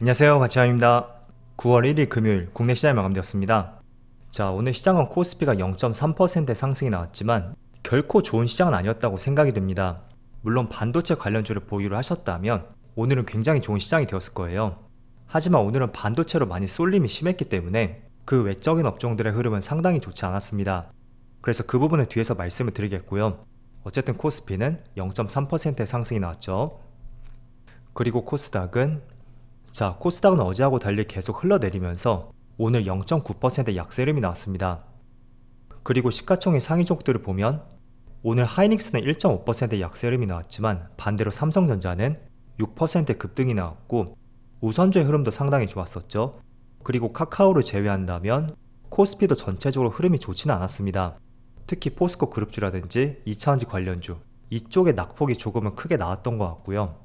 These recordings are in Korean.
안녕하세요, 가치화입니다. 9월 1일 금요일 국내 시장이 마감되었습니다. 자, 오늘 시장은 코스피가 0.3% 상승이 나왔지만 결코 좋은 시장은 아니었다고 생각이 됩니다. 물론 반도체 관련주를 보유를 하셨다면 오늘은 굉장히 좋은 시장이 되었을 거예요. 하지만 오늘은 반도체로 많이 쏠림이 심했기 때문에 그 외적인 업종들의 흐름은 상당히 좋지 않았습니다. 그래서 그 부분은 뒤에서 말씀을 드리겠고요. 어쨌든 코스피는 0.3%의 상승이 나왔죠. 그리고 코스닥은 어제하고 달리 계속 흘러내리면서 오늘 0.9%의 약세름이 나왔습니다. 그리고 시가총액 상위종들을 보면 오늘 하이닉스는 1.5%의 약세름이 나왔지만 반대로 삼성전자는 6% 급등이 나왔고 우선주의 흐름도 상당히 좋았었죠. 그리고 카카오를 제외한다면 코스피도 전체적으로 흐름이 좋지는 않았습니다. 특히 포스코 그룹주라든지 2차전지 관련주 이쪽의 낙폭이 조금은 크게 나왔던 것 같고요.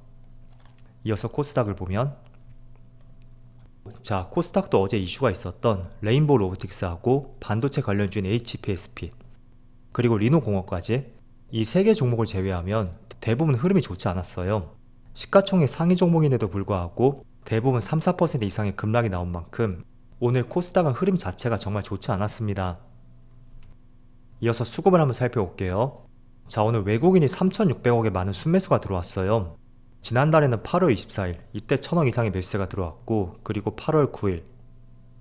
이어서 코스닥을 보면 코스닥도 어제 이슈가 있었던 레인보우 로보틱스하고 반도체 관련주인 HPSP 그리고 리노공업까지 이 세 개 종목을 제외하면 대부분 흐름이 좋지 않았어요. 시가총액 상위 종목인데도 불구하고 대부분 3-4% 이상의 급락이 나온 만큼 오늘 코스닥은 흐름 자체가 정말 좋지 않았습니다. 이어서 수급을 한번 살펴볼게요. 오늘 외국인이 3,600억의 많은 순매수가 들어왔어요. 지난달에는 8월 24일 이때 1,000억 이상의 매수세가 들어왔고 그리고 8월 9일,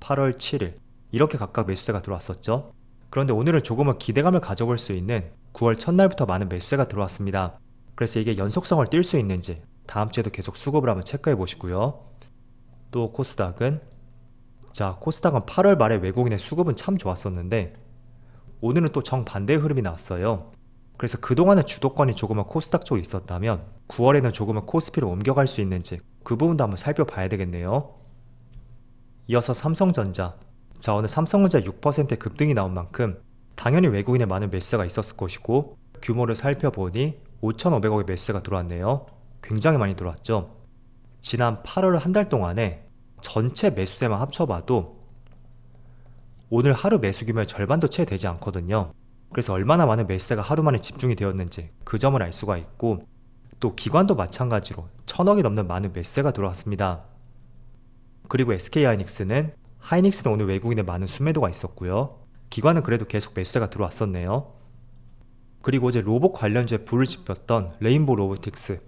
8월 7일 이렇게 각각 매수세가 들어왔었죠. 그런데 오늘은 조금은 기대감을 가져볼 수 있는 9월 첫날부터 많은 매수세가 들어왔습니다. 그래서 이게 연속성을 띌 수 있는지 다음 주에도 계속 수급을 한번 체크해 보시고요. 또 코스닥은 8월 말에 외국인의 수급은 참 좋았었는데 오늘은 또 정반대의 흐름이 나왔어요. 그래서 그동안의 주도권이 조금은 코스닥 쪽에 있었다면 9월에는 조금은 코스피로 옮겨갈 수 있는지 그 부분도 한번 살펴봐야 되겠네요. 이어서 삼성전자. 오늘 삼성전자 6% 급등이 나온 만큼 당연히 외국인의 많은 매수세가 있었을 것이고 규모를 살펴보니 5,500억의 매수세가 들어왔네요. 굉장히 많이 들어왔죠. 지난 8월 한 달 동안에 전체 매수세만 합쳐봐도 오늘 하루 매수 규모의 절반도 채 되지 않거든요. 그래서 얼마나 많은 매수세가 하루 만에 집중이 되었는지 그 점을 알 수가 있고 또 기관도 마찬가지로 1,000억이 넘는 많은 매수세가 들어왔습니다. 그리고 SK하이닉스는 오늘 외국인의 많은 순매도가 있었고요. 기관은 그래도 계속 매수세가 들어왔었네요. 그리고 어제 로봇 관련주에 불을 지폈던 레인보우 로보틱스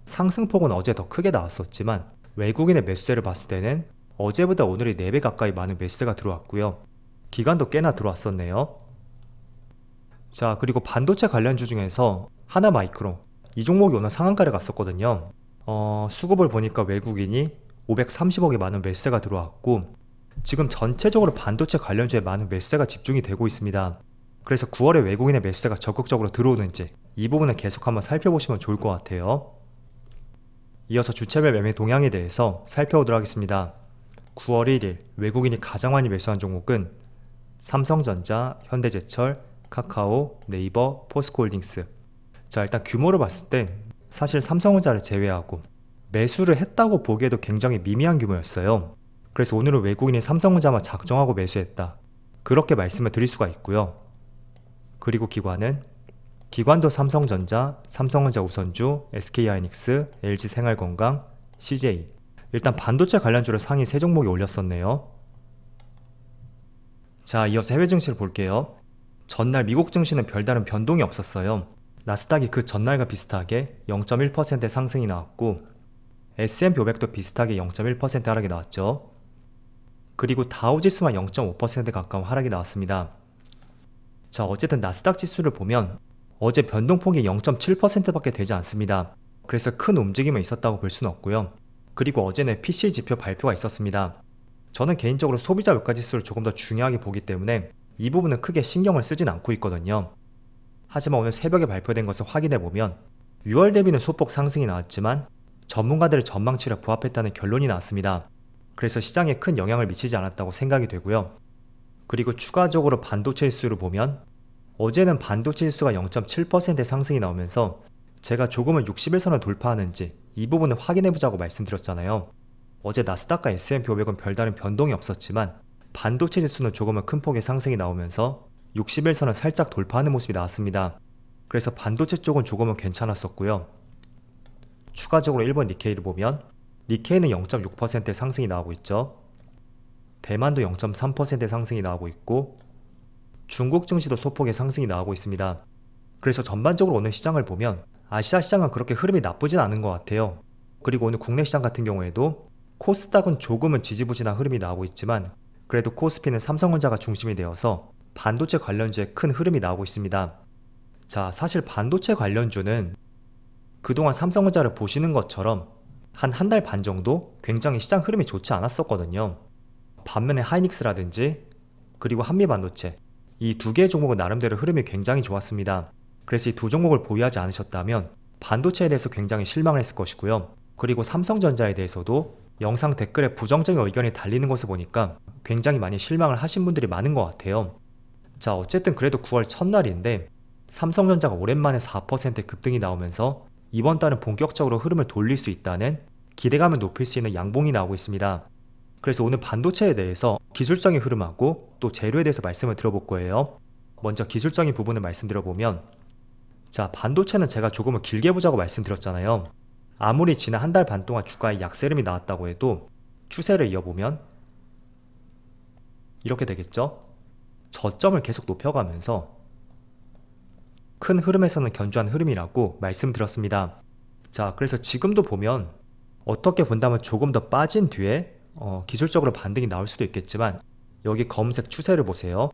상승폭은 어제 더 크게 나왔었지만 외국인의 매수세를 봤을 때는 어제보다 오늘이 4배 가까이 많은 매수세가 들어왔고요. 기관도 꽤나 들어왔었네요. 그리고 반도체 관련주 중에서 하나마이크론 이 종목이 오늘 상한가를 갔었거든요. 수급을 보니까 외국인이 530억의 많은 매수세가 들어왔고 지금 전체적으로 반도체 관련주에 많은 매수세가 집중이 되고 있습니다. 그래서 9월에 외국인의 매수세가 적극적으로 들어오는지 이 부분을 계속 한번 살펴보시면 좋을 것 같아요. 이어서 주체별 매매 동향에 대해서 살펴보도록 하겠습니다. 9월 1일 외국인이 가장 많이 매수한 종목은 삼성전자, 현대제철, 카카오, 네이버, 포스코홀딩스. 일단 규모를 봤을 때 사실 삼성전자를 제외하고 매수를 했다고 보기에도 굉장히 미미한 규모였어요. 그래서 오늘은 외국인이 삼성전자만 작정하고 매수했다, 그렇게 말씀을 드릴 수가 있고요. 그리고 기관도 삼성전자 우선주, SK하이닉스, LG생활건강, CJ. 일단 반도체 관련주를 상위 3종목이 올렸었네요. 이어서 해외 증시를 볼게요. 전날 미국 증시는 별다른 변동이 없었어요. 나스닥이 그 전날과 비슷하게 0.1%의 상승이 나왔고 S&P 500도 비슷하게 0.1% 하락이 나왔죠. 그리고 다우지수만 0.5% 가까운 하락이 나왔습니다. 어쨌든 나스닥 지수를 보면 어제 변동폭이 0.7%밖에 되지 않습니다. 그래서 큰 움직임은 있었다고 볼 수는 없고요. 그리고 어제는 PCE 지표 발표가 있었습니다. 저는 개인적으로 소비자 물가지수를 조금 더 중요하게 보기 때문에 이 부분은 크게 신경을 쓰진 않고 있거든요. 하지만 오늘 새벽에 발표된 것을 확인해보면 6월 대비는 소폭 상승이 나왔지만 전문가들의 전망치를 부합했다는 결론이 나왔습니다. 그래서 시장에 큰 영향을 미치지 않았다고 생각이 되고요. 그리고 추가적으로 반도체 지수를 보면 어제는 반도체 지수가 0.7%의 상승이 나오면서 제가 조금은 60일선을 돌파하는지 이 부분을 확인해보자고 말씀드렸잖아요. 어제 나스닥과 S&P 500은 별다른 변동이 없었지만 반도체 지수는 조금은 큰 폭의 상승이 나오면서 60일선을 살짝 돌파하는 모습이 나왔습니다. 그래서 반도체 쪽은 조금은 괜찮았었고요. 추가적으로 일본 니케이를 보면 니케이는 0.6%의 상승이 나오고 있죠. 대만도 0.3%의 상승이 나오고 있고 중국 증시도 소폭의 상승이 나오고 있습니다. 그래서 전반적으로 오늘 시장을 보면 아시아 시장은 그렇게 흐름이 나쁘진 않은 것 같아요. 그리고 오늘 국내 시장 같은 경우에도 코스닥은 조금은 지지부진한 흐름이 나오고 있지만 그래도 코스피는 삼성전자가 중심이 되어서 반도체 관련주에 큰 흐름이 나오고 있습니다. 자, 사실 반도체 관련주는 그동안 삼성전자를 보시는 것처럼 한 달 반 정도 굉장히 시장 흐름이 좋지 않았었거든요. 반면에 하이닉스라든지 그리고 한미반도체 이 두 개의 종목은 나름대로 흐름이 굉장히 좋았습니다. 그래서 이 두 종목을 보유하지 않으셨다면 반도체에 대해서 굉장히 실망을 했을 것이고요. 그리고 삼성전자에 대해서도 영상 댓글에 부정적인 의견이 달리는 것을 보니까 굉장히 많이 실망을 하신 분들이 많은 것 같아요. 자, 어쨌든 그래도 9월 첫날인데 삼성전자가 오랜만에 4% 급등이 나오면서 이번 달은 본격적으로 흐름을 돌릴 수 있다는 기대감을 높일 수 있는 양봉이 나오고 있습니다. 그래서 오늘 반도체에 대해서 기술적인 흐름하고 또 재료에 대해서 말씀을 들어볼 거예요. 먼저 기술적인 부분을 말씀드려보면 자, 반도체는 제가 조금은 길게 보자고 말씀드렸잖아요. 아무리 지난 한 달 반 동안 주가에 약세름이 나왔다고 해도 추세를 이어보면 이렇게 되겠죠. 저점을 계속 높여가면서 큰 흐름에서는 견조한 흐름이라고 말씀드렸습니다. 자, 그래서 지금도 보면 어떻게 본다면 조금 더 빠진 뒤에 기술적으로 반등이 나올 수도 있겠지만 여기 검은색 추세를 보세요.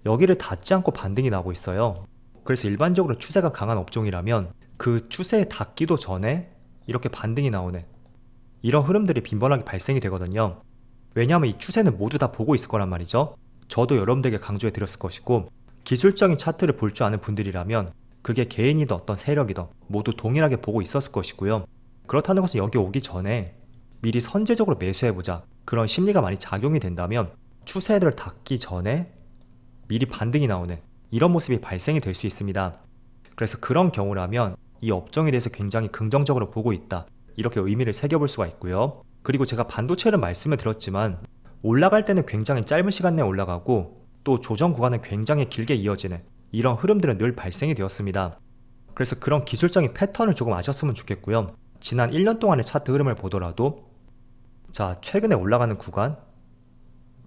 여기를 닿지 않고 반등이 나오고 있어요. 그래서 일반적으로 추세가 강한 업종이라면 그 추세에 닿기도 전에 이렇게 반등이 나오는 이런 흐름들이 빈번하게 발생이 되거든요. 왜냐하면 이 추세는 모두 다 보고 있을 거란 말이죠. 저도 여러분들에게 강조해 드렸을 것이고 기술적인 차트를 볼 줄 아는 분들이라면 그게 개인이든 어떤 세력이든 모두 동일하게 보고 있었을 것이고요. 그렇다는 것은 여기 오기 전에 미리 선제적으로 매수해보자 그런 심리가 많이 작용이 된다면 추세를 닿기 전에 미리 반등이 나오는 이런 모습이 발생이 될 수 있습니다. 그래서 그런 경우라면 이 업종에 대해서 굉장히 긍정적으로 보고 있다 이렇게 의미를 새겨볼 수가 있고요. 그리고 제가 반도체를 말씀을 드렸지만 올라갈 때는 굉장히 짧은 시간 내에 올라가고 또 조정 구간은 굉장히 길게 이어지는 이런 흐름들은 늘 발생이 되었습니다. 그래서 그런 기술적인 패턴을 조금 아셨으면 좋겠고요. 지난 1년 동안의 차트 흐름을 보더라도 자, 최근에 올라가는 구간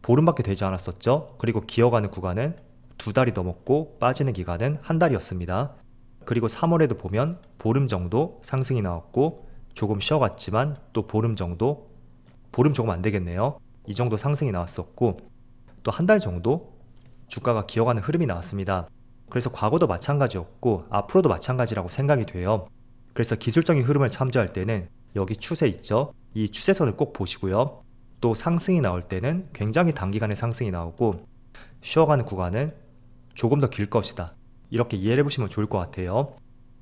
보름밖에 되지 않았었죠. 그리고 기어가는 구간은 2달이 넘었고 빠지는 기간은 한 달이었습니다. 그리고 3월에도 보면 보름 정도 상승이 나왔고 조금 쉬어갔지만 또 보름 조금 안 되겠네요. 이 정도 상승이 나왔었고 또 한 달 정도 주가가 기어가는 흐름이 나왔습니다. 그래서 과거도 마찬가지였고 앞으로도 마찬가지라고 생각이 돼요. 그래서 기술적인 흐름을 참조할 때는 여기 추세 있죠? 이 추세선을 꼭 보시고요. 또 상승이 나올 때는 굉장히 단기간에 상승이 나오고 쉬어가는 구간은 조금 더 길 것이다. 이렇게 이해를 해보시면 좋을 것 같아요.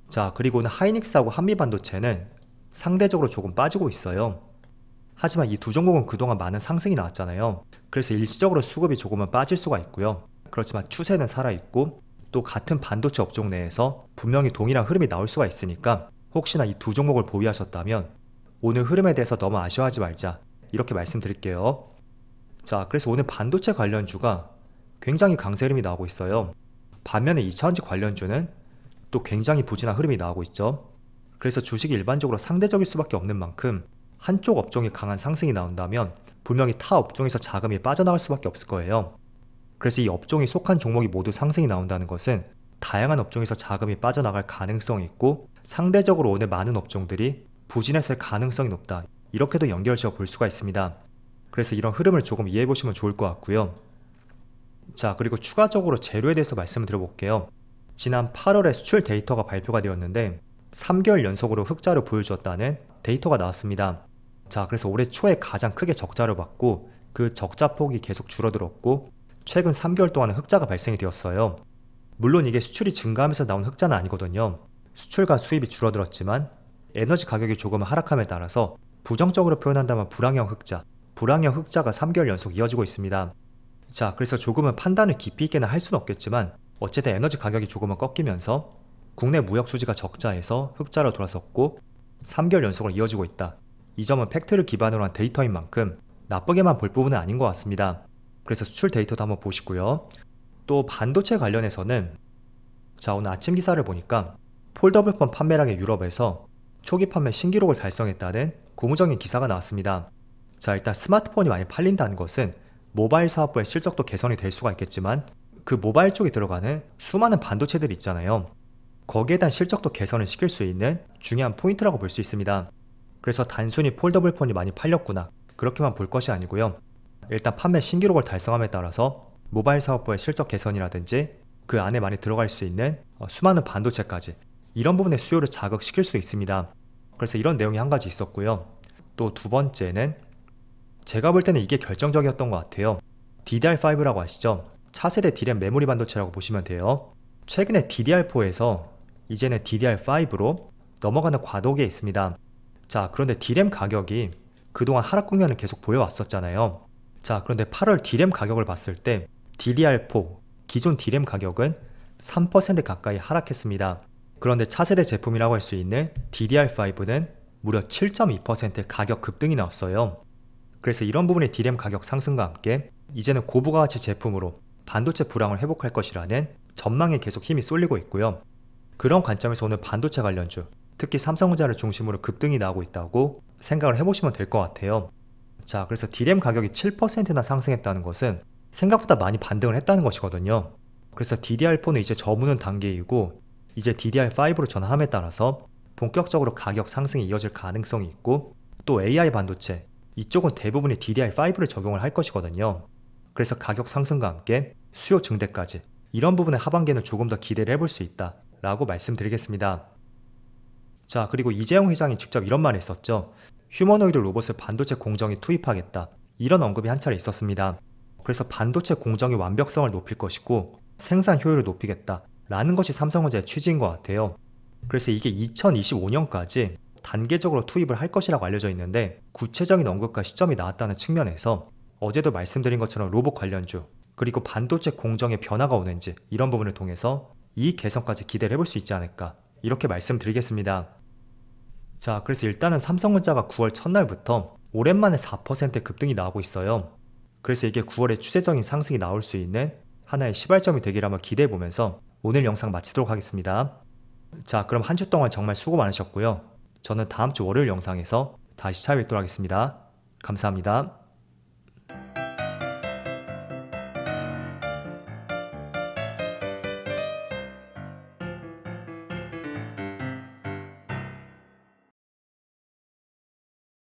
자, 그리고는 하이닉스하고 한미반도체는 상대적으로 조금 빠지고 있어요. 하지만 이 두 종목은 그동안 많은 상승이 나왔잖아요. 그래서 일시적으로 수급이 조금은 빠질 수가 있고요. 그렇지만 추세는 살아있고 또 같은 반도체 업종 내에서 분명히 동일한 흐름이 나올 수가 있으니까 혹시나 이 두 종목을 보유하셨다면 오늘 흐름에 대해서 너무 아쉬워하지 말자 이렇게 말씀드릴게요. 자, 그래서 오늘 반도체 관련주가 굉장히 강세 흐름이 나오고 있어요. 반면에 2차전지 관련주는 또 굉장히 부진한 흐름이 나오고 있죠. 그래서 주식이 일반적으로 상대적일 수밖에 없는 만큼 한쪽 업종이 강한 상승이 나온다면 분명히 타 업종에서 자금이 빠져나갈 수밖에 없을 거예요. 그래서 이 업종이 속한 종목이 모두 상승이 나온다는 것은 다양한 업종에서 자금이 빠져나갈 가능성이 있고 상대적으로 오늘 많은 업종들이 부진했을 가능성이 높다. 이렇게도 연결지어 볼 수가 있습니다. 그래서 이런 흐름을 조금 이해해 보시면 좋을 것 같고요. 자, 그리고 추가적으로 재료에 대해서 말씀을 드려볼게요. 지난 8월에 수출 데이터가 발표가 되었는데 3개월 연속으로 흑자를 보여주었다는 데이터가 나왔습니다. 자, 그래서 올해 초에 가장 크게 적자를 받고 그 적자 폭이 계속 줄어들었고 최근 3개월 동안은 흑자가 발생이 되었어요. 물론 이게 수출이 증가하면서 나온 흑자는 아니거든요. 수출과 수입이 줄어들었지만 에너지 가격이 조금 하락함에 따라서 부정적으로 표현한다면 불황형 흑자가 3개월 연속 이어지고 있습니다. 자, 그래서 조금은 판단을 깊이 있게는 할 수는 없겠지만 어쨌든 에너지 가격이 조금은 꺾이면서 국내 무역 수지가 적자에서 흑자로 돌아섰고 3개월 연속으로 이어지고 있다. 이 점은 팩트를 기반으로 한 데이터인 만큼 나쁘게만 볼 부분은 아닌 것 같습니다. 그래서 수출 데이터도 한번 보시고요. 또 반도체 관련해서는 자, 오늘 아침 기사를 보니까 폴더블폰 판매량이 유럽에서 초기 판매 신기록을 달성했다는 고무적인 기사가 나왔습니다. 자, 일단 스마트폰이 많이 팔린다는 것은 모바일 사업부의 실적도 개선이 될 수가 있겠지만 그 모바일 쪽에 들어가는 수많은 반도체들이 있잖아요. 거기에 대한 실적도 개선을 시킬 수 있는 중요한 포인트라고 볼 수 있습니다. 그래서 단순히 폴더블 폰이 많이 팔렸구나 그렇게만 볼 것이 아니고요. 일단 판매 신기록을 달성함에 따라서 모바일 사업부의 실적 개선이라든지 그 안에 많이 들어갈 수 있는 수많은 반도체까지 이런 부분의 수요를 자극시킬 수 있습니다. 그래서 이런 내용이 한 가지 있었고요. 또 두 번째는 제가 볼 때는 이게 결정적이었던 것 같아요. DDR5라고 아시죠? 차세대 D램 메모리 반도체라고 보시면 돼요. 최근에 DDR4에서 이제는 DDR5로 넘어가는 과도기에 있습니다. 자, 그런데 D램 가격이 그동안 하락 국면을 계속 보여왔었잖아요. 자, 그런데 8월 D램 가격을 봤을 때 DDR4 기존 D램 가격은 3% 가까이 하락했습니다. 그런데 차세대 제품이라고 할 수 있는 DDR5는 무려 7.2% 가격 급등이 나왔어요. 그래서 이런 부분의 D램 가격 상승과 함께 이제는 고부가가치 제품으로 반도체 불황을 회복할 것이라는 전망에 계속 힘이 쏠리고 있고요. 그런 관점에서 오늘 반도체 관련주, 특히 삼성전자를 중심으로 급등이 나오고 있다고 생각을 해보시면 될 것 같아요. 자, 그래서 D램 가격이 7%나 상승했다는 것은 생각보다 많이 반등을 했다는 것이거든요. 그래서 DDR4는 이제 저무는 단계이고 이제 DDR5로 전환함에 따라서 본격적으로 가격 상승이 이어질 가능성이 있고 또 AI 반도체, 이쪽은 대부분이 DDR5를 적용을 할 것이거든요. 그래서 가격 상승과 함께 수요 증대까지 이런 부분의 하반기에는 조금 더 기대를 해볼 수 있다 라고 말씀드리겠습니다. 자, 그리고 이재용 회장이 직접 이런 말을 했었죠. 휴머노이드 로봇을 반도체 공정에 투입하겠다, 이런 언급이 한 차례 있었습니다. 그래서 반도체 공정의 완벽성을 높일 것이고 생산 효율을 높이겠다 라는 것이 삼성전자의 취지인 것 같아요. 그래서 이게 2025년까지 단계적으로 투입을 할 것이라고 알려져 있는데 구체적인 언급과 시점이 나왔다는 측면에서 어제도 말씀드린 것처럼 로봇 관련주 그리고 반도체 공정의 변화가 오는지 이런 부분을 통해서 이익 개선까지 기대를 해볼 수 있지 않을까 이렇게 말씀드리겠습니다. 자, 그래서 일단은 삼성전자가 9월 첫날부터 오랜만에 4% 급등이 나오고 있어요. 그래서 이게 9월에 추세적인 상승이 나올 수 있는 하나의 시발점이 되기를 한번 기대해보면서 오늘 영상 마치도록 하겠습니다. 자, 그럼 한 주 동안 정말 수고 많으셨고요. 저는 다음 주 월요일 영상에서 다시 찾아뵙도록 하겠습니다. 감사합니다.